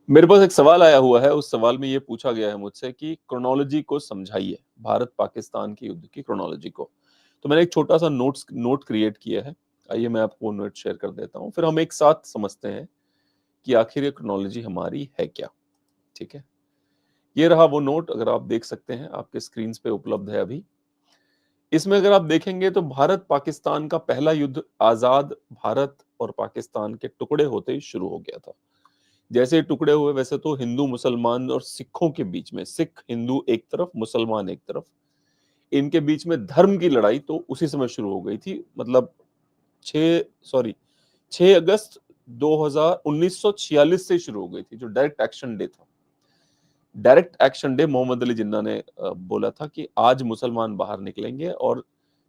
मेरे पास एक सवाल आया हुआ है, उस सवाल में ये पूछा गया है मुझसे कि क्रोनोलॉजी को समझाइए, भारत-पाकिस्तान के युद्ध की क्रोनोलॉजी को। तो मैंने एक छोटा-सा नोट क्रिएट किया है। आइए मैं आपको वो नोट शेयर कर देता हूँ, फिर हम एक साथ समझते हैं कि आखिर ये क्रोनोलॉजी हमारी है क्या? ठीक है? ये रहा वो नोट, अगर आप देख सकते हैं, आपके स्क्रीन्स पे उपलब्ध है अभी। इसमें अगर आप देखेंगे तो भारत-पाकिस्तान का पहला युद्ध आज़ाद भारत और पाकिस्तान के टुकड़े होते ही शुरू हो गया था। जैसे टुकड़े हुए वैसे तो हिंदू मुसलमान और सिखों के बीच में, सिख हिंदू एक तरफ, मुसलमान एक तरफ, इनके बीच में धर्म की लड़ाई तो उसी समय शुरू हो गई थी। मतलब 6 सॉरी 6 अगस्त 2000 1946 से शुरू हो गई थी, जो डायरेक्ट एक्शन डे था। Direct action day Mohammad Ali Jinnah ने बोला था कि आज मुसलमान बाहर निकलेंगे और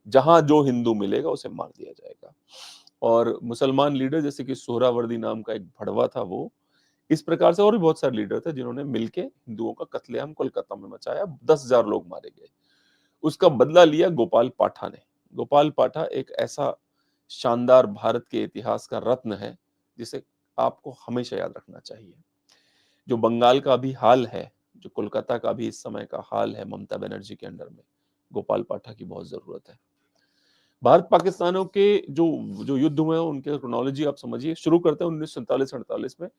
जहां जो हिंदू मिलेगा उसे मार दिया जाएगा। और मुसलमान लीडर जैसे कि सोहरावर्दी नाम का एक भड़वा था, वो इस प्रकार से और भी बहुत सारे लीडर थे जिन्होंने मिलके हिंदुओं का कत्लेआम कोलकाता में मचाया। 10,000 लोग मारे गए। उसका बदला लिया गोपाल पाठा ने। गोपाल पाठा एक ऐसा शानदार भारत के इतिहास का रत्न है जिसे आपको हमेशा याद रखना चाहिए। जो बंगाल का भी हाल है, जो कोलकाता का भी इस समय का हाल है ममता बनर्जी के अंडर में, गोपाल पाठा की बहुत जरूरत है। भारत पाकिस्तानों के जो जो युद्ध हुए हैं उनके क्रोनोलॉजी आप समझिए। शुरू करते हैं 1947-48 में।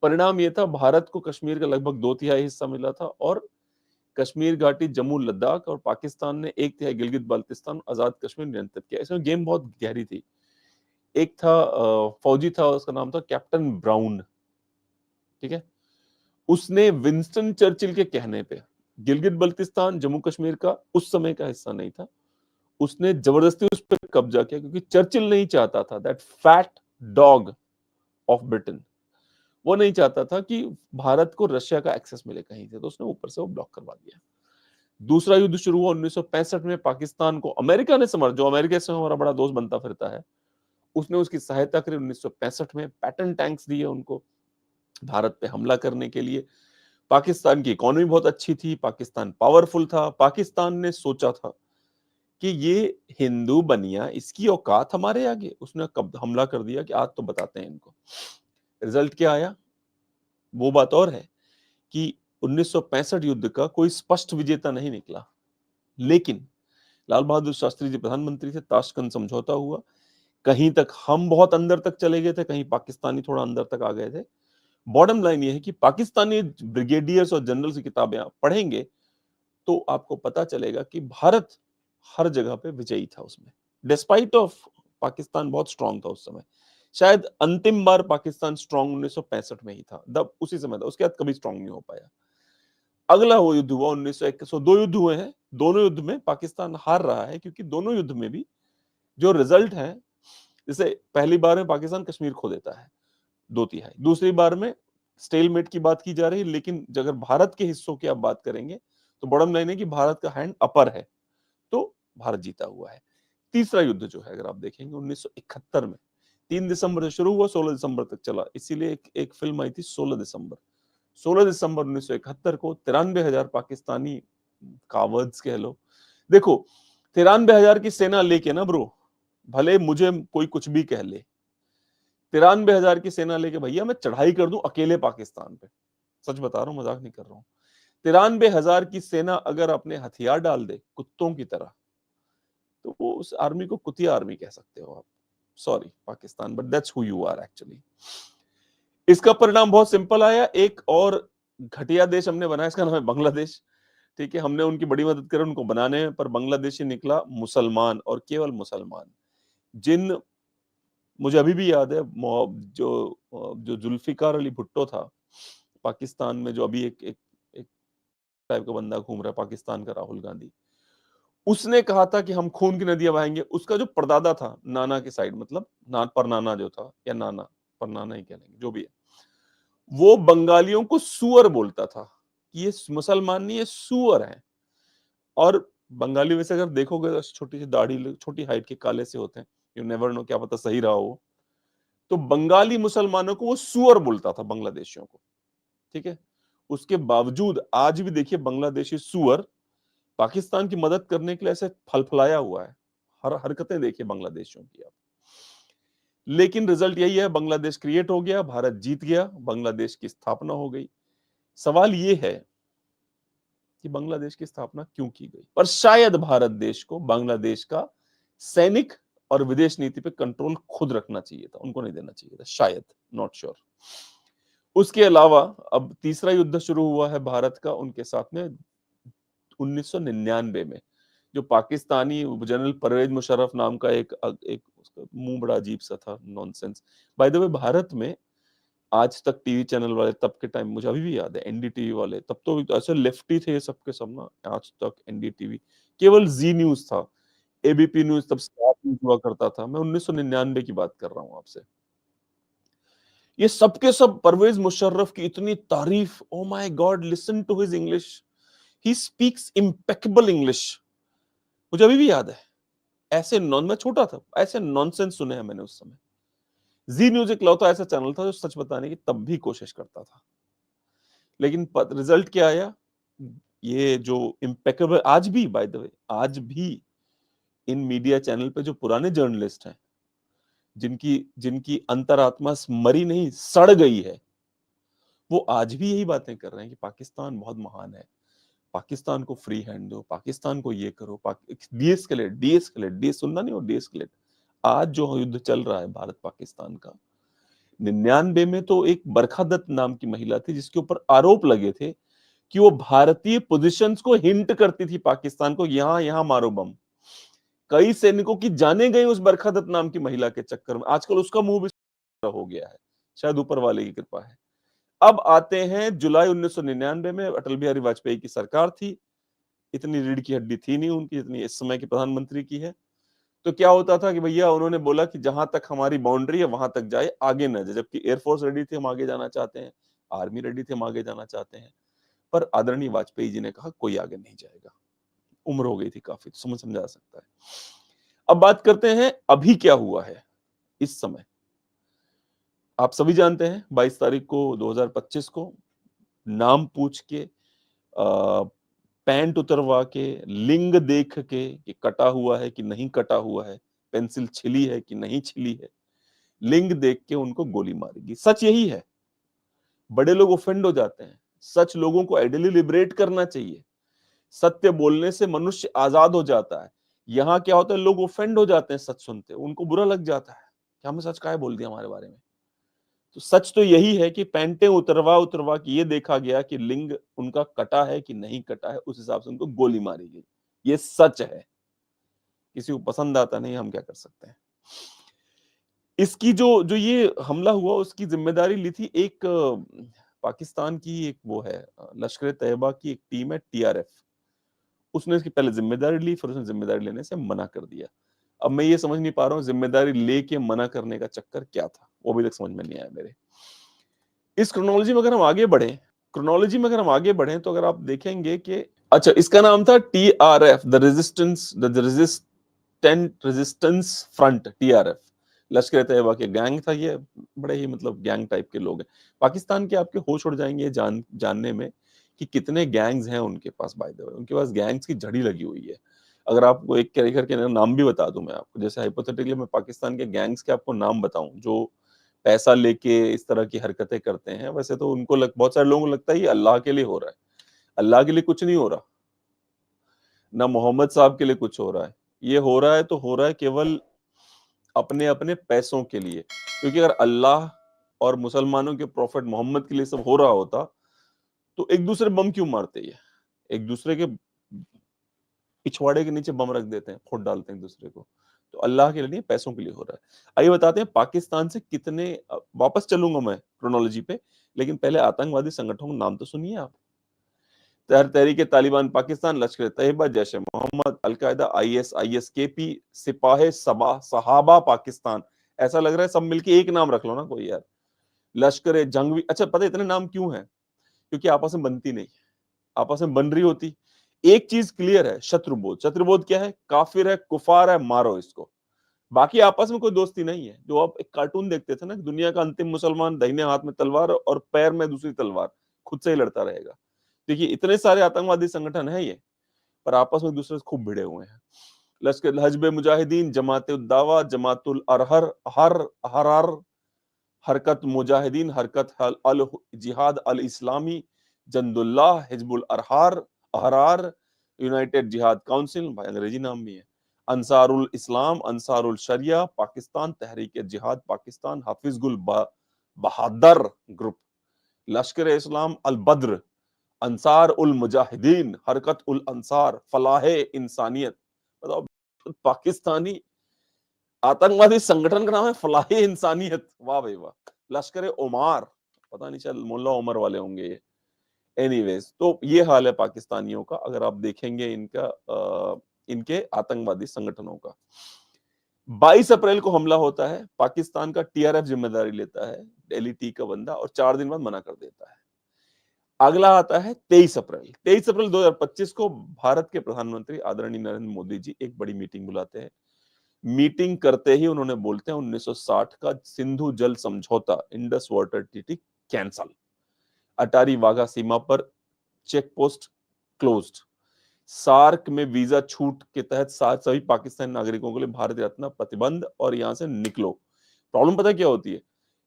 परिणाम ये था, भारत को कश्मीर का लगभग 2/3 हिस्सा मिला था और कश्मीर घाटी, जम्मू, लद्दाख और पाकिस्तान ने 1/3 गिलगित बाल्टिस्तान आजाद कश्मीर नियंत्रित किया। इसमें गेम बहुत गहरी थी। एक था फौजी था, उसका नाम था कैप्टन ब्राउन। ठीक है? उसने विंस्टन चर्चिल के कहने पे, गिलगित बल्तिस्तान जम्मू कश्मीर का उस समय का हिस्सा नहीं था, उसने जबरदस्ती उस पर कब्जा किया क्योंकि चर्चिल नहीं चाहता था, that fat dog of Britain, वो नहीं चाहता था कि भारत को रशिया का एक्सेस मिले कहीं से, तो उसने ऊपर से वो ब्लॉक करवा दिया। दूसरा युद्ध शुरू हुआ 1965 में। पाकिस्तान को अमेरिका ने समर्थ, जो अमेरिका से हमारा बड़ा दोस्त बनता फिरता है, उसने उसकी सहायता करी। 1965 में पैटर्न टैंक्स दिए उनको भारत पे हमला करने के लिए। पाकिस्तान की इकोनॉमी बहुत अच्छी थी, पाकिस्तान पावरफुल था। पाकिस्तान ने सोचा था कि ये हिंदू बनिया, इसकी औकात हमारे आगे। उसने कब हमला कर दिया कि आज तो बताते हैं इनको। रिजल्ट क्या आया वो बात और है कि 1965 युद्ध का कोई स्पष्ट विजेता नहीं निकला, लेकिन लाल बहादुर शास्त्री जी प्रधानमंत्री थे, ताशकंद समझौता हुआ। कहीं तक हम बहुत अंदर तक चले गए थे, कहीं पाकिस्तानी थोड़ा अंदर तक आ गए थे। बॉटम लाइन ये है कि पाकिस्तानी ब्रिगेडियर्स और जनरल्स की किताबें आप पढ़ेंगे तो आपको पता चलेगा कि भारत हर जगह पे विजयी था उसमें, डिस्पाइट ऑफ पाकिस्तान बहुत स्ट्रांग था उस समय। शायद अंतिम बार पाकिस्तान स्ट्रांग 1965 में ही था, तब उसी समय था, उसके बाद कभी स्ट्रांग नहीं हो पाया। अगला वो युद्ध हुआ 1901। दो युद्ध हुए हैं, दोनों युद्ध में पाकिस्तान हार रहा है क्योंकि दोनों युद्ध में भी जो रिजल्ट है, जैसे पहली बार में पाकिस्तान कश्मीर खो देता है 2/3, दूसरी बार में स्टेलमेट की बात की जा रही है, लेकिन अगर भारत के हिस्सों की आप बात करेंगे तो बॉटम लाइन है कि भारत का हैंड अपर है, तो भारत जीता हुआ है। तीसरा युद्ध जो है अगर आप देखेंगे 1971 में, 3 दिसंबर से शुरू हुआ, 16 दिसंबर तक चला। इसीलिए एक फिल्म आई थी 16 दिसंबर। 16 दिसंबर 1971 को 93,000 पाकिस्तानी कावर्ड्स कह लो। देखो, 93,000 की सेना लेके ना ब्रो, भले मुझे कोई कुछ भी कह ले, 93,000 की सेना लेके भैया मैं चढ़ाई कर दूं अकेले पाकिस्तान पे। सच बता रहा हूं, मजाक नहीं कर रहा हूं। 93,000 की सेना अगर अपने हथियार डाल दे कुत्तों की तरह, तो वो उस आर्मी को कुतिया आर्मी कह सकते हो आप। Sorry Pakistan, but that's who you are actually. इसका परिणाम बहुत सिंपल आया। एक और घटिया देश हमने बनाया, इसका नाम है बांग्लादेश। ठीक है, हमने उनकी बड़ी मदद करी उनको बनाने में, पर बांग्लादेशी निकला मुसलमान और केवल मुसलमान। जिन मुझे अभी भी याद है, जो जुल्फिकार अली भुट्टो था पाकिस्तान में, जो अभी एक एक एक टाइप का बंदा घूम रहा है पाकिस्तान का, राहुल गांधी, उसने कहा था कि हम खून की नदियां बहाएंगे। उसका जो परदादा था नाना की साइड, मतलब परनाना जो था, या नाना, परनाना ही कह लेंगे, जो भी है, वो बंगालियों को सुअर बोलता था कि ये मुसलमान नहीं, ये सुअर है। और बंगाली वैसे अगर देखोगे तो छोटी सी दाढ़ी, छोटी हाइट के, काले से होते हैं, यू नेवर नो, क्या पता सही रहा हो। तो बंगाली मुसलमानों को वो सुअर बोलता था, बांग्लादेशियों को। ठीक है, उसके बावजूद आज भी देखिए बांग्लादेशी सुअर पाकिस्तान की मदद करने के लिए ऐसे फलफलाया हुआ है। हर हरकतें देखिए बांग्लादेशियों की आप। लेकिन रिजल्ट यही है, बांग्लादेश क्रिएट हो गया, भारत जीत गया, बांग्लादेश की स्थापना हो गई। सवाल ये है कि बांग्लादेश की स्थापना क्यों की गई, पर शायद भारत देश को बांग्लादेश का सैनिक और विदेश नीति पे कंट्रोल खुद रखना चाहिए था, उनको नहीं देना चाहिए था, शायद, नॉट श्योर। उसके अलावा अब तीसरा युद्ध शुरू हुआ है भारत का उनके साथ में 1999 में, जो पाकिस्तानी जनरल परवेज मुशर्रफ नाम का एक उसका मुंह बड़ा अजीब सा था, nonsense. By the way, Bharat में आज तक टीवी चैनल वाले तब के टाइम, मुझे अभी भी याद है, एनडीटीवी वाले, तब तो ऐसे लेफ्टी थे ये सब के सब ना। आज तक एनडीटीवी, केवल जी न्यूज था, एबीपी न्यूज तब स्टार न्यूज हुआ करता था। मैं 1999 की बात कर रहा हूं आपसे। ये सबके सब परवेज मुशर्रफ की इतनी तारीफ, oh my God, listen to his English, he speaks impeccable English. मुझे अभी भी याद है, ऐसे नॉन मैं छोटा था, ऐसे नॉनसेंस सुने हैं मैंने उस समय। जी न्यूज एक लौता ऐसा चैनल था जो सच बताने की तब भी कोशिश करता था। लेकिन रिजल्ट क्या आया? ये जो इम्पेकेबल, आज भी बाय द वे, आज भी इन मीडिया चैनल पे जो पुराने जर्नलिस्ट हैं, जिनकी जिनकी अंतरात्मा मरी नहीं, सड़ गई है, वो आज भी यही बातें कर रहे हैं कि पाकिस्तान बहुत महान है, पाकिस्तान को फ्री हैंड दो, पाकिस्तान को ये करो, डीएस्केलेट डीएस्केलेट डी सुनना नहीं हो, डीएस्केलेट। आज जो युद्ध चल रहा है भारत पाकिस्तान का, 99 में तो एक बरखा दत्त नाम की महिला थी जिसके ऊपर आरोप लगे थे कि वो भारतीय पोजीशंस को हिंट करती थी पाकिस्तान को, यहां यहां मारो बम। कई सैनिकों की जाने गई उस बरखा दत्त नाम की महिला के चक्कर में। आजकल उसका मुंह भी हो गया है, शायद ऊपर वाले की कृपा है। अब आते हैं जुलाई 1999 में, अटल बिहारी वाजपेयी की सरकार थी, इतनी रीढ़ की हड्डी थी नहीं उनकी जितनी इस समय के प्रधानमंत्री की है। तो क्या होता था कि भैया उन्होंने बोला कि जहां तक हमारी बाउंड्री है वहां तक जाए, आगे न जाए। जबकि एयरफोर्स रेडी थी, हम आगे जाना चाहते हैं, आर्मी रेडी थी, हम आगे जाना चाहते हैं, पर आदरणीय वाजपेयी जी ने कहा कोई आगे नहीं जाएगा। उम्र हो गई थी काफी, तो समझा सकता है। अब बात करते हैं अभी क्या हुआ है इस समय। आप सभी जानते हैं 22 तारीख को 2025 को नाम पूछ के, पैंट उतरवा के, लिंग देख के कि कटा हुआ है कि नहीं कटा हुआ है, पेंसिल छिली है कि नहीं छिली है, लिंग देख के उनको गोली मारेगी। सच यही है, बड़े लोग ऑफेंड हो जाते हैं। सच लोगों को आइडियली लिबरेट करना चाहिए, सत्य बोलने से मनुष्य आजाद हो जाता है। यहां क्या होता है, लोग ऑफेंड हो जाते हैं सच सुनते, उनको बुरा लग जाता है कि हमने सच काहे बोल दिया हमारे बारे में। तो सच तो यही है कि पैंटें उतरवा उतरवा के ये देखा गया कि लिंग उनका कटा है कि नहीं कटा है, उस हिसाब से उनको गोली मारी गई। ये सच है, किसी को पसंद आता नहीं, हम क्या कर सकते हैं। इसकी जो जो ये हमला हुआ उसकी जिम्मेदारी ली थी एक पाकिस्तान की एक वो है, लश्कर तैयबा की एक टीम है, टीआरएफ। उसने इसकी पहले जिम्मेदारी ली, फिर उसने जिम्मेदारी लेने से मना कर दिया। अब मैं ये समझ नहीं पा रहा हूँ जिम्मेदारी लेके मना करने का चक्कर क्या था, वो अभी तक समझ में नहीं आया मेरे। इस क्रोनोलॉजी में अगर हम आगे बढ़े, तो अगर आप देखेंगे कि अच्छा, इसका नाम था TRF, the resistance front, TRF. लश्कर तैयबा के गैंग था ये, बड़े ही मतलब गैंग टाइप के लोग हैं। पाकिस्तान के आपके होश उड़ जाएंगे जानने में कि कितने गैंग्स हैं उनके पास। बाय द वे, उनके पास गैंग्स की झड़ी लगी हुई है। अगर आपको एक करके नाम भी बता दूं मैं आपको, जैसे हाइपोथेटिकली मैं पाकिस्तान के गैंग्स के आपको नाम बताऊं जो पैसा लेके इस तरह की हरकतें करते हैं, वैसे तो उनको बहुत सारे लोगों को लगता है ये अल्लाह के लिए हो रहा है। अल्लाह के लिए कुछ नहीं हो रहा, ना मोहम्मद साहब के लिए कुछ हो रहा है। ये हो रहा है तो हो रहा है केवल अपने अपने पैसों के लिए। क्योंकि अगर अल्लाह और मुसलमानों के प्रॉफिट मोहम्मद के लिए सब हो रहा होता तो एक दूसरे बम क्यों मारते? ये एक दूसरे के पिछवाड़े के नीचे बम रख देते हैं, फोड़ डालते हैं एक दूसरे को। तो अल्लाह के लिए नहीं, पैसों के लिए हो रहा है। आइए बताते हैं पाकिस्तान से कितने, वापस चलूंगा मैं क्रोनोलॉजी पे, लेकिन पहले आतंकवादी संगठनों के नाम तो सुनिए आप। तहरीक तालिबान पाकिस्तान, लश्कर तैयबा, जैश ए मोहम्मद, अलकायदा, आईएस, आईएसकेपी, सिपाही सबा सहाबा पाकिस्तान। ऐसा लग रहा है सब मिलके एक नाम रख लो ना कोई यार, लश्कर जंगवी। अच्छा, पता है इतने नाम क्यों हैं? क्योंकि आपस में बनती नहीं, आपस में बन रही होती। एक चीज क्लियर है, शत्रुबोध। शत्रुबोध क्या है? काफिर है, कुफार है, मारो इसको। बाकी आपस में कोई दोस्ती नहीं है। जो आप एक कार्टून देखते थे ना, दुनिया का अंतिम मुसलमान, दाहिने हाथ में तलवार और पैर में दूसरी तलवार, खुद से ही लड़ता रहेगा। देखिए इतने सारे आतंकवादी संगठन है ये, पर आपस में एक दूसरे से खूब भिड़े हुए हैं। लश्कर हजब मुजाहिदीन, जमात उद्दावा, जमातुल अरहर, हरार, हरकत मुजाहिदीन, हरकत अल जिहाद अल इस्लामी, जंदुल्लाह, हिजबुल अहरार, यूनाइटेड जिहाद काउंसिल, भाई अंग्रेजी नाम भी है, अंसारुल इस्लाम, अंसारुल शरिया पाकिस्तान, तहरीक जिहाद पाकिस्तान, हाफिजुल बहादर ग्रुप, लश्कर इस्लाम अल बद्र, अंसार उल मुजाहिदीन, हरकत उल अंसार, फलाह इंसानियत। बताओ, पाकिस्तानी आतंकवादी संगठन का नाम है फलाह इंसानियत। वाह भाई वाह। लश्कर ओमार, पता नहीं, चल मुल्ला उमर वाले होंगे ये। एनीवेज, तो ये हाल है पाकिस्तानियों का, अगर आप देखेंगे इनके आतंकवादी संगठनों का। 22 अप्रैल को हमला होता है, पाकिस्तान का टीआरएफ जिम्मेदारी लेता है, दिल्ली टी का बंदा, और 4 दिन बाद मना कर देता है। अगला आता है 23 अप्रैल। 23 अप्रैल 2025 को भारत के प्रधानमंत्री आदरणीय नरेंद्र मोदी जी एक बड़ी मीटिंग बुलाते हैं। मीटिंग करते ही उन्होंने बोलते हैं 1960 का सिंधु जल समझौता, Indus water treaty cancel, Attari Wagah सीमा पर चेक पोस्ट क्लोज्ड, सार्क में वीजा छूट के तहत सभी पाकिस्तानी नागरिकों के लिए भारत यात्रा प्रतिबंध, और यहां से निकलो। प्रॉब्लम पता क्या होती है,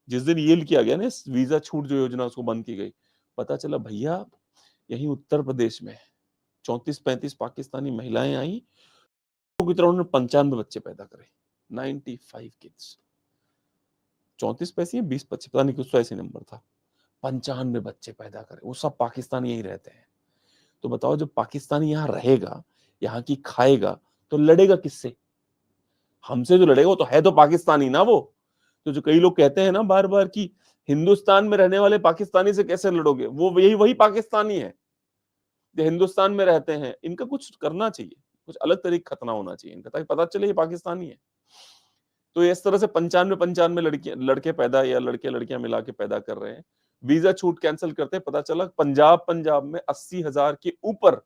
जिस दिन ये किया गया ना वीजा छूट जो योजना, उसको बंद की गई, पता चला भैया यही उत्तर प्रदेश में 34-35 पाकिस्तानी महिलाएं आई, की तरह उन्होंने 95 बच्चे पैदा करे, 95 किड्स। 34-35 या 20-25, पता नहीं कुछ तो ऐसे नंबर था, 95 बच्चे पैदा करे, वो सब पाकिस्तानी यही रहते हैं। तो बताओ, जब पाकिस्तानी यहाँ रहेगा, यहाँ की खाएगा, तो लड़ेगा किससे? हमसे जो लड़ेगा वो तो है तो पाकिस्तानी ना वो। तो जो कई लोग कहते हैं ना बार बार कि हिंदुस्तान में रहने वाले पाकिस्तानी से कैसे लड़ोगे, वो वही पाकिस्तानी है जो हिंदुस्तान में रहते हैं। इनका कुछ करना चाहिए, कुछ अलग तरीके खतना होना चाहिए इनका, ताकि पता चले ये पाकिस्तानी है। तो इस तरह से 95 लड़के पैदा, या लड़के लड़कियां मिला के पैदा कर रहे हैं। वीजा छूट कैंसिल करते, पता चला पंजाब में 80,000 के ऊपर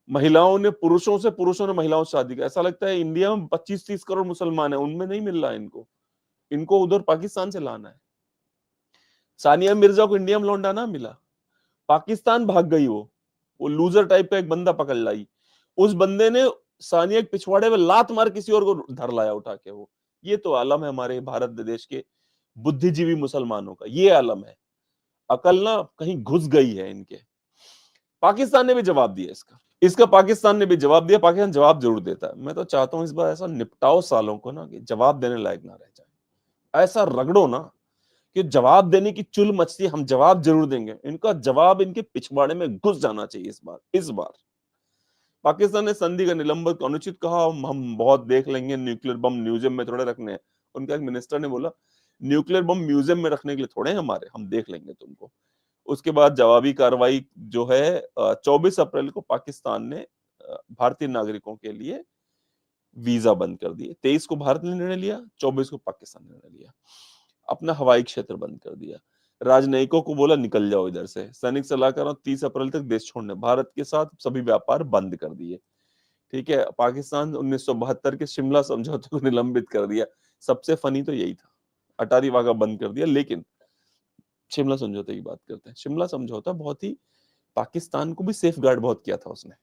महिलाओं ने पुरुषों ने महिलाओं से शादी की। ऐसा लगता है इंडिया में 25-30 करोड़ मुसलमान है, उनमें नहीं मिल रहा है इनको, इनको उधर पाकिस्तान से लाना है। सानिया मिर्जा को इंडिया में लौंडा ना मिला, पाकिस्तान भाग गई। वो लूजर टाइप का एक बंदा पकड़ लाई, उस बंदे ने सानिया के पिछवाड़े में लात मार किसी और को धर लाया उठा के। वो ये तो आलम है हमारे भारत देश के बुद्धिजीवी मुसलमानों का, ये आलम है। अकल ना कहीं घुस गई है इनके। पाकिस्तान ने भी जवाब दिया इसका पाकिस्तान ने भी जवाब दिया। पाकिस्तान जवाब जरूर देता है। मैं तो चाहता हूं इस बार ऐसा निपटाओ सालों को ना कि जवाब देने लायक ना रह जाए। ऐसा रगड़ो ना कि जवाब देने की चुल मचती, हम जवाब जरूर देंगे। इनका जवाब इनके पिछवाड़े में घुस जाना चाहिए इस बार। पाकिस्तान ने संधि का निलंबन को अनुचित कहा, हम बहुत देख लेंगे, न्यूक्लियर बम म्यूजियम में थोड़े रखने हैं। उनका एक मिनिस्टर ने बोला न्यूक्लियर बम म्यूजियम में रखने के लिए थोड़े हैं हमारे, हम देख लेंगे तुमको। उसके बाद जवाबी कार्रवाई जो है 24 अप्रैल को पाकिस्तान ने भारतीय नागरिकों के लिए वीजा बंद कर दिए। 23 को भारत ने निर्णय लिया, 24 को पाकिस्तान ने निर्णय लिया, अपना हवाई क्षेत्र बंद कर दिया। राजनयिकों को बोला निकल जाओ इधर से। सैनिक सलाहकारों 30 अप्रैल तक देश छोड़ने, भारत के साथ सभी व्यापार बंद कर दिए। ठीक है, पाकिस्तान 1972 के शिमला समझौते को निलंबित कर दिया। सबसे फनी तो यही था, अटारी वाघा बंद कर दिया। लेकिन शिमला समझौते की बात करते हैं। शिमला समझौता बहुत ही, पाकिस्तान को भी सेफ गार्ड बहुत किया था उसने।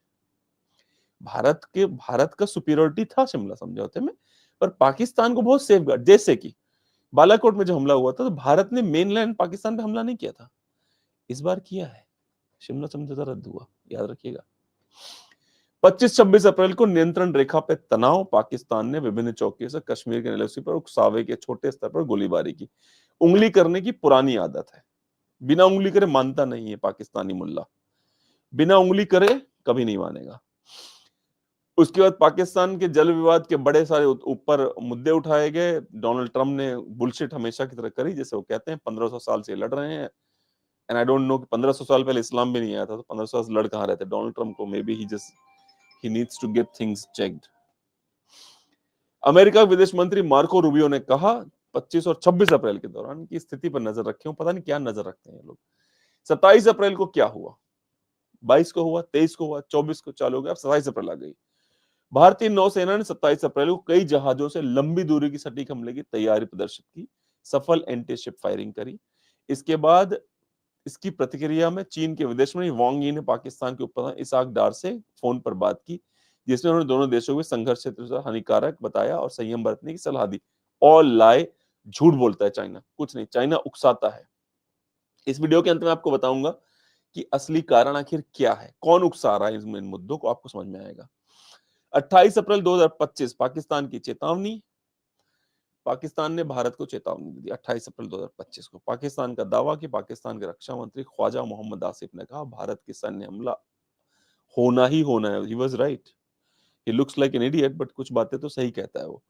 भारत का सुपीरियरिटी था शिमला समझौते में, पर पाकिस्तान को बहुत सेफ गार्ड। जैसे कि बालाकोट में जो हमला हुआ था, तो भारत ने मेनलैंड पाकिस्तान पे हमला नहीं किया था, इस बार किया है। शिमला समझौता रद्द हुआ, याद रखिएगा। 25-26 अप्रैल को नियंत्रण रेखा पे तनाव, पाकिस्तान ने विभिन्न चौकियों से कश्मीर के एलओसी पर उकसावे के छोटे स्तर पर गोलीबारी की। उंगली करने की पुरानी आदत है, बिना उंगली करे मानता नहीं है पाकिस्तानी मुल्ला, बिना उंगली करे कभी नहीं मानेगा। उसके बाद पाकिस्तान के जल विवाद के बड़े सारे ऊपर मुद्दे उठाए गए। डोनाल्ड ट्रंप ने बुलशिट हमेशा की तरह करी, जैसे वो कहते हैं 1500 साल से लड़ रहे हैं। एंड आई डोंट नो कि 1500 साल पहले इस्लाम भी नहीं आया था, तो 1500 साल लड़ कहां रहते डोनाल्ड ट्रंप को। Maybe he needs to get things checked. America के विदेश मंत्री मार्को रूबियो ने कहा 25 और 26 अप्रैल के दौरान की स्थिति पर नजर रखे। पता नहीं क्या नजर रखते हैं ये लोग। 27 अप्रैल को क्या हुआ, 22 को हुआ, 23 को हुआ, 24 को चालू हो गया, 27 अप्रैल आ गई। भारतीय नौसेना ने 27 अप्रैल को कई जहाजों से लंबी दूरी की सटीक हमले की तैयारी प्रदर्शित की, सफल एंटी शिप फायरिंग करी। इसके बाद इसकी प्रतिक्रिया में चीन के विदेश मंत्री वांग यी ने पाकिस्तान के उपप्रधान इसाक डार से फोन पर बात की, जिसमें उन्होंने दोनों देशों के संघर्ष क्षेत्र से हानिकारक बताया और संयम बरतने की सलाह दी। ऑल लाई, झूठ बोलता है चाइना, कुछ नहीं, चाइना उकसाता है। इस वीडियो के अंत में आपको बताऊंगा कि असली कारण आखिर क्या है, कौन उकसा रहा है इन मुद्दों को, आपको समझ में आएगा। 28 अप्रैल 2025 पाकिस्तान की चेतावनी। पाकिस्तान ने भारत को चेतावनी दी 28 अप्रैल 2025 को। पाकिस्तान का दावा कि पाकिस्तान के रक्षा मंत्री ख्वाजा मोहम्मद आसिफ ने कहा भारत के सैन्य हमला होना ही होना है। He was right. He looks like an idiot, but कुछ बातें तो सही कहता है वो।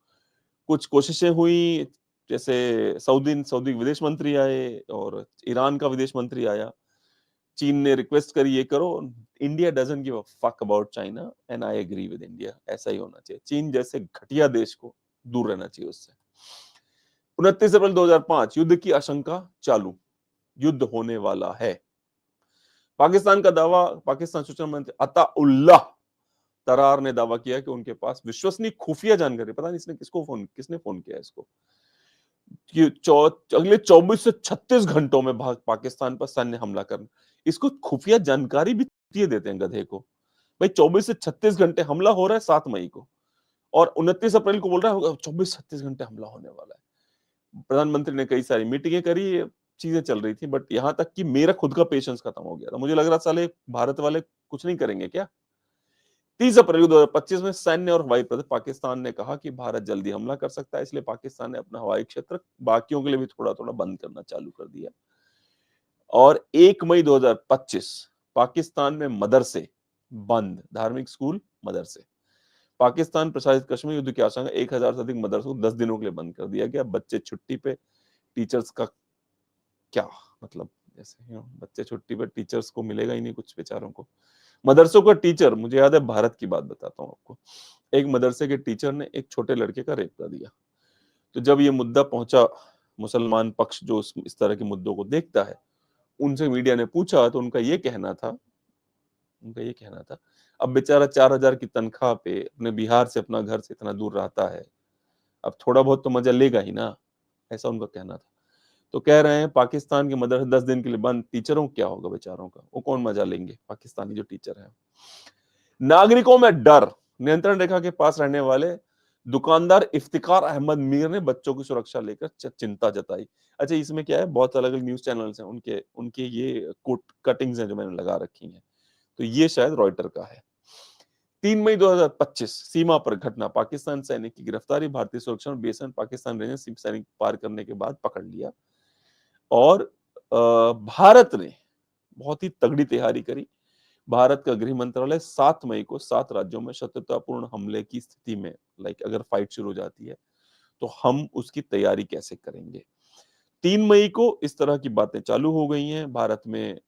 कुछ कोशिशें हुई, जैसे सऊदी सऊदी विदेश मंत्री आए और ईरान का विदेश मंत्री आया। चीन ने रिक्वेस्ट करी ये करो। India doesn't give a fuck about China and I agree with India. ऐसा ही होना चाहिए। चीन जैसे घटिया देश को दूर रहना चाहिए उससे। 29 अप्रैल 2005 युद्ध की आशंका चालू। युद्ध होने वाला है। पाकिस्तान का दावा। पाकिस्तान सूचना मंत्री अताउल्लाह तरार ने दावा किया कि उनके पास विश्वसनीय खुफिया जानकारी, पता नहीं इसने किसने फोन किया इसको, कि अगले 24 से 36 घंटों में पाकिस्तान पर सैन्य हमला करना। इसको खुफिया जानकारी भी दिए देते हैं गधे को। भाई 24 से 36 घंटे हमला हो रहा है 7 मई को, और 29 अप्रैल को बोल रहा है 24-36 घंटे हमला होने वाला है। प्रधानमंत्री ने कई सारी मीटिंगें करी, चीजें चल रही थी, बट यहां तक कि मेरा खुद का पेशेंस खत्म हो गया था। मुझे लग रहा साले भारत वाले कुछ नहीं करेंगे क्या। 30 अप्रैल 2025 में सैन्य और हवाई प्रदर्शन। पाकिस्तान ने कहा कि भारत जल्दी हमला कर सकता है, इसलिए पाकिस्तान ने अपना हवाई क्षेत्र बाकियों के लिए भी थोड़ा थोड़ा बंद करना चालू कर दिया। और 1 मई 2025 पाकिस्तान में मदरसे बंद। धार्मिक स्कूल, मदरसे। पाकिस्तान प्रशासित कश्मीर युद्ध की आशंका। 1000 से अधिक मदरसों को 10 दिनों के लिए बंद कर दिया गया। बच्चे छुट्टी पे, टीचर्स का क्या मतलब, जैसे बच्चे छुट्टी पे, टीचर्स को मिलेगा ही नहीं कुछ बेचारों को। मदरसों का टीचर, मुझे याद है भारत की बात बताता हूँ आपको। एक मदरसे के टीचर ने एक छोटे लड़के का रेप कर दिया। तो जब ये मुद्दा पहुंचा, मुसलमान पक्ष जो इस तरह के मुद्दों को देखता है, उनसे मीडिया ने पूछा तो उनका ये कहना था अब बेचारा 4000 की तनख्वाह पे अपने बिहार से, अपना घर से इतना दूर रहता है, अब थोड़ा बहुत तो मजा लेगा ही ना। ऐसा उनका कहना था। तो कह रहे हैं पाकिस्तान के मदरसे 10 दिन के लिए बंद। टीचरों को क्या होगा बेचारों का, वो कौन मजा लेंगे, पाकिस्तानी जो टीचर है। नागरिकों में डर। नियंत्रण रेखा के पास रहने वाले दुकानदार इफ्तिकार अहमद मीर ने बच्चों की सुरक्षा लेकर चिंता जताई। अच्छा, इसमें क्या है, बहुत अलग अलग न्यूज चैनल्स हैं, उनके उनके ये कटिंग्स हैं जो मैंने लगा रखी हैं। तो ये शायद रॉयटर का है। 3 मई 2025 सीमा पर घटना। पाकिस्तान सैनिक की गिरफ्तारी। भारतीय सुरक्षा और बीएसएफ पाकिस्तान रेंज सैनिक पार करने के बाद पकड़ लिया। और भारत ने बहुत ही तगड़ी तैयारी करी। भारत का गृह मंत्रालय 7 मई को 7 राज्यों में शत्रुतापूर्ण हमले की स्थिति में, लाइक अगर फाइट शुरू हो जाती है तो हम उसकी तैयारी कैसे करेंगे। 3 मई को इस तरह की बातें चालू हो गई हैं भारत में।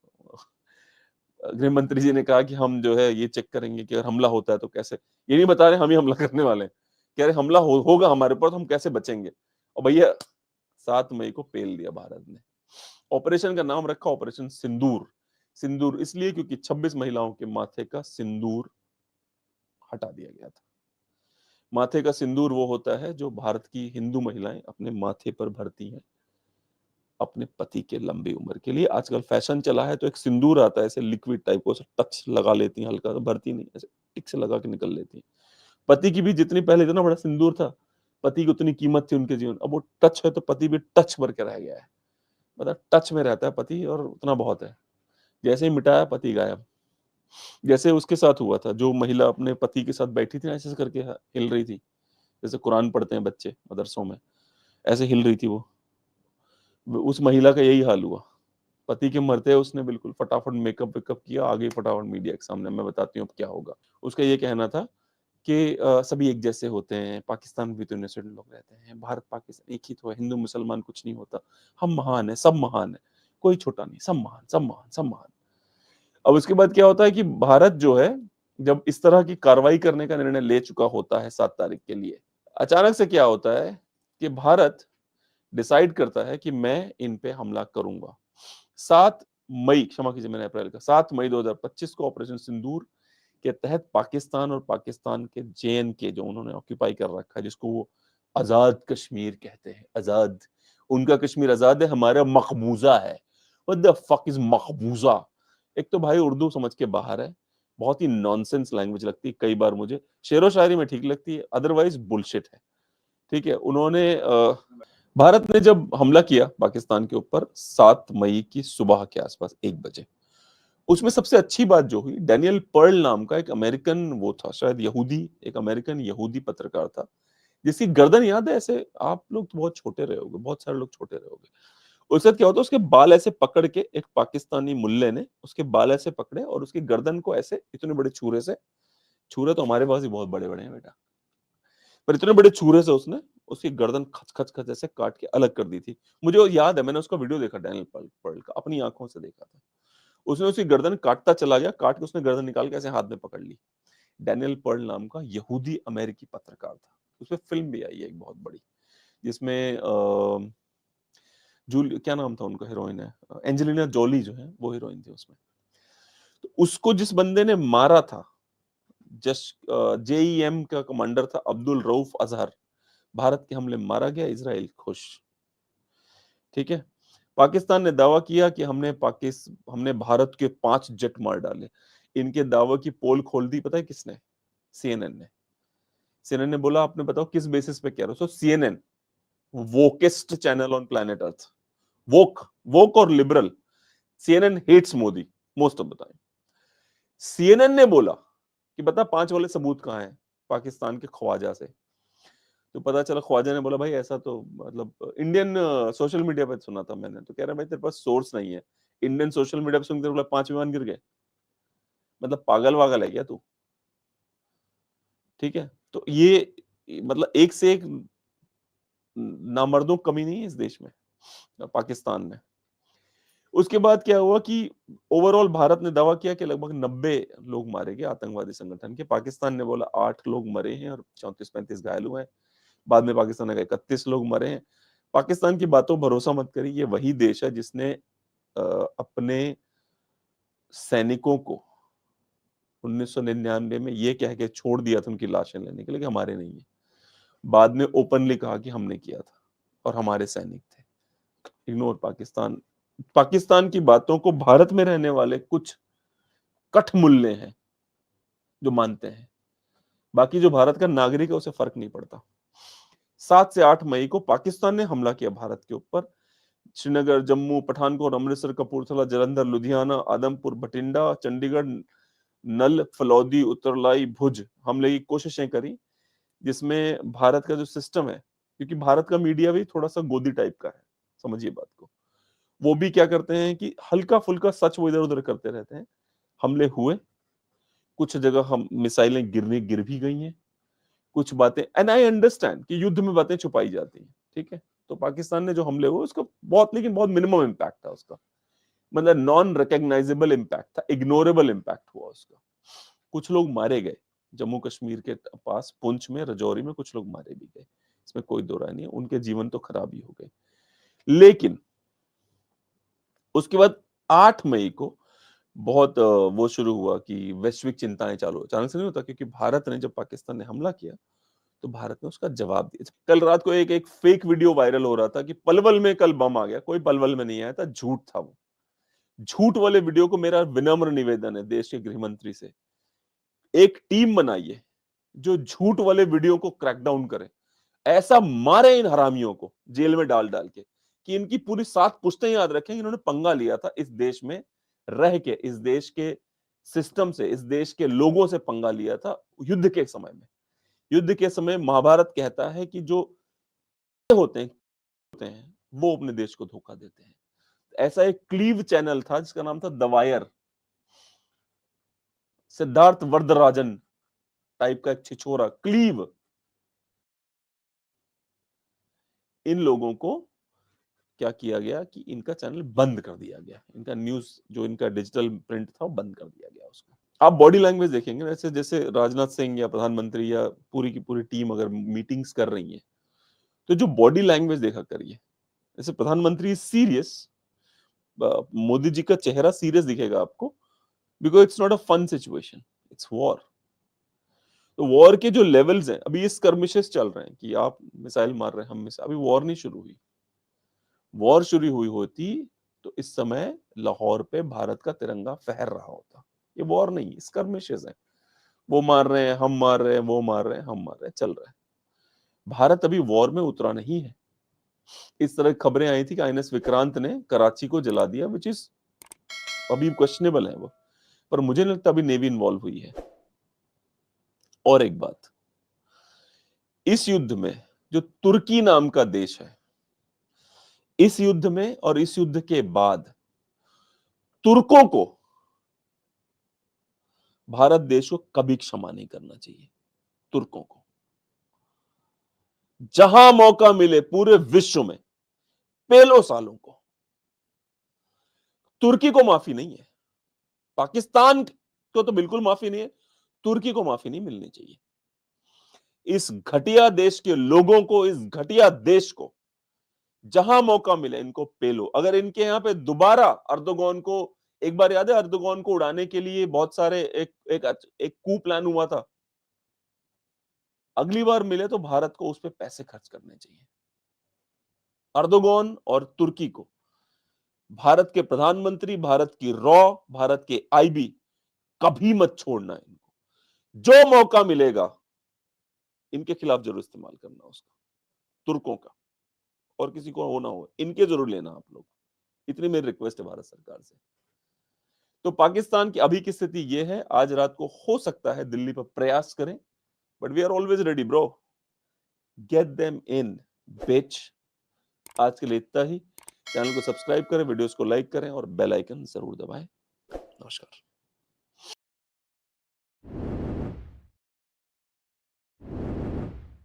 गृह मंत्री जी ने कहा कि हम जो है ये चेक करेंगे कि अगर हमला होता है तो कैसे। ये नहीं बता रहे हम ही हमला करने वाले हैं, कह रहे हमला होगा हमारे ऊपर तो हम कैसे बचेंगे। और भैया 7 मई को पेल दिया भारत ने। ऑपरेशन का नाम रखा ऑपरेशन सिंदूर। सिंदूर इसलिए क्योंकि 26 महिलाओं के माथे का सिंदूर हटा दिया गया था। माथे का सिंदूर वो होता है जो भारत की हिंदू महिलाएं अपने माथे पर भरती हैं अपने पति के लंबी उम्र के लिए। आजकल फैशन चला है तो एक सिंदूर आता है ऐसे लिक्विड टाइप को, टच लगा लेती हैं, हल्का सा भरती नहीं, ऐसे टिक से लगा के निकल लेती हैं। पति की भी जितनी पहले इतना बड़ा सिंदूर था, पति की उतनी कीमत थी उनके जीवन, अब वो टच है तो पति भी टच भर के रह गया है। मतलब टच में रहता है पति और उतना बहुत है। जैसे ही मिटाया पति गायब। जैसे उसके साथ हुआ था, जो महिला अपने पति के साथ बैठी थी ना, ऐसे करके हिल रही थी, जैसे कुरान पढ़ते हैं बच्चे मदरसों में, ऐसे हिल रही थी वो। उस महिला का यही हाल हुआ। पति के मरते उसने बिल्कुल फटाफट मेकअप वेकअप किया, आगे फटाफट मीडिया के सामने, मैं बताती हूँ अब क्या होगा। उसका ये कहना था कि सभी एक जैसे होते हैं, पाकिस्तान भी तो इनोसेंट लोग रहते हैं, भारत पाकिस्तान एक ही तो है, हिंदू मुसलमान कुछ नहीं होता, हम महान है, सब महान है, कोई छोटा नहीं, सब महान, सब महान, सब महान। अब उसके बाद क्या होता है कि भारत जो है, जब इस तरह की कार्रवाई करने का निर्णय ले चुका होता है 7 तारीख के लिए, अचानक से क्या होता है कि भारत डिसाइड करता है कि मैं इन पे हमला करूंगा। 7 मई, क्षमा कीजिए मैंने अप्रैल का, 7 मई 2025 को ऑपरेशन सिंदूर के तहत पाकिस्तान और पाकिस्तान के JNK जो उन्होंने ऑक्यूपाई कर रखा है, जिसको वो आजाद कश्मीर कहते हैं, आजाद, उनका कश्मीर आजाद है, हमारा मकबूजा है। व्हाट द फक इज मकबूजा। एक तो भाई उर्दू समझ के बाहर है, बहुत ही नॉनसेंस लैंग्वेज लगती है कई बार मुझे, शेरो शायरी में ठीक लगती है, अदरवाइज बुलशिट है। ठीक है, उन्होंने भारत ने जब हमला किया पाकिस्तान के ऊपर 7 मई की सुबह के आसपास 1 बजे, उसमें सबसे अच्छी बात जो हुई, डैनियल पर्ल नाम का एक अमेरिकन वो था, शायद यहूदी, एक अमेरिकन यहूदी पत्रकार था, जिसकी गर्दन याद है ऐसे, आप लोग तो बहुत छोटे रहे होगे, बहुत सारे लोग छोटे रहे होगे। उसके साथ क्या होता है, उसके बाल ऐसे पकड़ के एक पाकिस्तानी मुल्ले ने उसके बाल ऐसे पकड़े और उसकी गर्दन को ऐसे इतने बड़े छुरे से, छुरे तो हमारे पास ही बहुत बड़े-बड़े हैं बेटा, पर इतने बड़े छुरे से उसने उसकी गर्दन खच खच खच ऐसे काट के अलग कर दी थी। मुझे वो याद है, मैंने उसका वीडियो देखा डैनियल पर्ल का, अपनी आंखों से देखा था। उसने उसकी गर्दन काटता चला गया, काट के उसने गर्दन निकाल के ऐसे हाथ में पकड़ ली। डैनियल पर्ल नाम का यहूदी अमेरिकी पत्रकार था। उसपे फिल्म भी आई है एक बहुत बड़ी, जिसमें जूल क्या नाम था उनका, हीरोइन है एंजेलिना जोली जो है, वो हीरोइन थी उसमें। तो उसको जिस बंदे ने मारा था, जेईएम का कमांडर था अब्दुल रऊफ अजहर, भारत के हमले में मारा गया, इजराइल खुश। ठीक है, पाकिस्तान ने दावा किया कि हमने भारत के 5 जेट मार डाले। इनके दावे की पोल खोल दी, पता है किसने? सीएनएन ने। सीएनएन ने बोला आपने बताओ किस बेसिस पे कह रहे हो? So CNN, wokest channel on planet Earth, woke woke और liberal, CNN hates Modi most of the time. CNN ने बोला कि बता 5 वाले सबूत कहां हैं, पाकिस्तान के ख्वाजा से। तो पता चला ख्वाजा ने बोला भाई ऐसा तो मतलब इंडियन सोशल मीडिया पे सुना था मैंने, तो कह रहा भाई तेरे पास सोर्स नहीं है, इंडियन सोशल मीडिया पे सुन के बोला 5 विमान गिर गए, मतलब पागल वागल है क्या तू? ठीक है, तो ये मतलब एक से एक नामर्दों कमी नहीं है इस देश में, पाकिस्तान में। उसके बाद क्या हुआ कि ओवरऑल भारत ने दावा किया कि लगभग 90 लोग मारे गए आतंकवादी संगठन के, पाकिस्तान ने बोला 8 लोग मरे हैं और 34-35 घायल हुए हैं। बाद में पाकिस्तान ने कहा 31 लोग मरे हैं। पाकिस्तान की बातों भरोसा मत करिए, ये वही देश है जिसने अपने सैनिकों को 1999 में ये कह के छोड़ दिया था उनकी लाशें लेने के लिए कि हमारे नहीं है। बाद में ओपनली कहा कि हमने किया था और हमारे सैनिक थे। इग्नोर पाकिस्तान। पाकिस्तान की बातों को भारत में रहने वाले कुछ कठमुल्ले हैं जो मानते हैं, बाकी जो भारत का नागरिक है उसे फर्क नहीं पड़ता। 7 से 8 मई को पाकिस्तान ने हमला किया भारत के ऊपर। श्रीनगर, जम्मू, पठानकोट, अमृतसर, कपूरथला, जालंधर, लुधियाना, आदमपुर, बठिंडा, चंडीगढ़, नल, फलौदी, उत्तरलाई, भुज हमले की कोशिशें करी, जिसमें भारत का जो सिस्टम है, क्योंकि भारत का मीडिया भी थोड़ा सा गोदी टाइप का है, समझिए बात को। वो भी क्या करते हैं कि हल्का फुल्का सच वो इधर उधर करते रहते हैं। हमले हुए, कुछ जगह हम मिसाइलें गिर भी गई हैं, कुछ बातें, एंड आई अंडरस्टैंड कि युद्ध में बातें छुपाई जाती हैं, ठीक है। तो पाकिस्तान ने जो हमले हुए उसका बहुत, लेकिन बहुत मिनिमम इम्पैक्ट था उसका, मतलब नॉन रिकॉग्नाइजेबल इम्पैक्ट था, इग्नोरेबल इम्पैक्ट हुआ उसका। कुछ लोग मारे गए, जम्मू कश्मीर के पास पुंछ में, रजौरी में कुछ लोग मारे भी गए, इसमें कोई दो राय नहीं है, उनके जीवन तो खराब ही हो गए। लेकिन उसके बाद 8 मई को बहुत वो शुरू हुआ कि वैश्विक चिंताएं चालू, अचानक से नहीं होता, क्योंकि भारत ने जब पाकिस्तान ने हमला किया तो भारत ने उसका जवाब दिया। कल रात को एक एक फेक वीडियो वायरल हो रहा था कि पलवल में कल बम आ गया, कोई पलवल में नहीं आया था, झूठ था वो। झूठ वाले वीडियो को मेरा विनम्र निवेदन है देश के गृह मंत्री से, एक टीम बनाइए जो झूठ वाले वीडियो को क्रैकडाउन करे, ऐसा मारे इन हरामियों को जेल में डाल डाल के कि इनकी पूरी 7 पुश्तें याद रखें इन्होंने पंगा लिया था इस देश में रह के, इस देश के सिस्टम से, इस देश के लोगों से पंगा लिया था युद्ध के समय में। युद्ध के समय महाभारत कहता है कि जो होते हैं वो अपने देश को धोखा देते हैं। ऐसा एक क्लीव चैनल था जिसका नाम था the wire, Siddharth Varadarajan type का एक छिछोरा क्लीव, इन लोगों को क्या किया गया कि इनका चैनल बंद कर दिया गया, इनका न्यूज जो इनका डिजिटल प्रिंट था वो बंद कर दिया गया उसको। आप बॉडी लैंग्वेज देखेंगे ना, ऐसे जैसे राजनाथ सिंह या प्रधानमंत्री या पूरी की पूरी टीम अगर मीटिंग्स कर रही है तो जो बॉडी लैंग्वेज देखा करिए, जैसे प्रधानमंत्री सीरियस, मोदी जी का चेहरा सीरियस दिखेगा आपको, because it's not a fun situation, it's war. तो वॉर के जो लेवल्स हैं, अभी ये स्कर्मिशेस चल रहे हैं कि आप मिसाइल मार रहे हैं, हम मिसाइल, अभी वॉर नहीं शुरू हुई। वॉर शुरू हुई होती तो इस समय लाहौर पे भारत का तिरंगा फहर रहा होता, ये वॉर नहीं, स्कर्मिशेस हैं। वो मार रहे हैं, हम मार रहे हैं, वो मार रहे हैं, हम मार रहे हैं, चल रहा है। भारत अभी वॉर में उतरा नहीं है। इस तरह की खबरें आई थी कि आईएनएस विक्रांत ने कराची को जला दिया, विच इज अभी क्वेश्चनेबल है वो, पर मुझे नहीं लगता अभी नेवी इन्वॉल्व हुई है। और एक बात, इस युद्ध में जो तुर्की नाम का देश है, इस युद्ध में और इस युद्ध के बाद तुर्कों को भारत देश को कभी क्षमा नहीं करना चाहिए। तुर्कों को जहां मौका मिले पूरे विश्व में, पेलो सालों को, तुर्की को माफी नहीं है, पाकिस्तान को तो बिल्कुल माफी नहीं है, तुर्की को माफी नहीं मिलनी चाहिए। इस घटिया देश के लोगों को, इस घटिया देश को जहां मौका मिले इनको पेलो। अगर इनके यहां पे दोबारा अर्दोगन को, एक बार याद है अर्दोगन को उड़ाने के लिए बहुत सारे एक कू प्लान हुआ था, अगली बार मिले तो भारत को उस पर पैसे खर्च करने चाहिए। अर्दोगन और तुर्की को, भारत के प्रधानमंत्री, भारत की रॉ, भारत के आईबी, कभी मत छोड़ना इनको। जो मौका मिलेगा इनके खिलाफ जरूर इस्तेमाल करना उसका, तुर्कों का, और किसी को हो ना हो, इनके जरूर लेना आप लोग। इतनी मेरी रिक्वेस्ट है भारत सरकार से। तो पाकिस्तान की अभी की स्थिति यह है, आज रात को हो सकता है दिल्ली पर प्रयास करें, but we are always ready bro, get them in bitch. आज के लिए इतना ही। चैनल को सब्सक्राइब करें, वीडियोस को लाइक करें और बेल आइकन जरूर दबाएं। नमस्कार।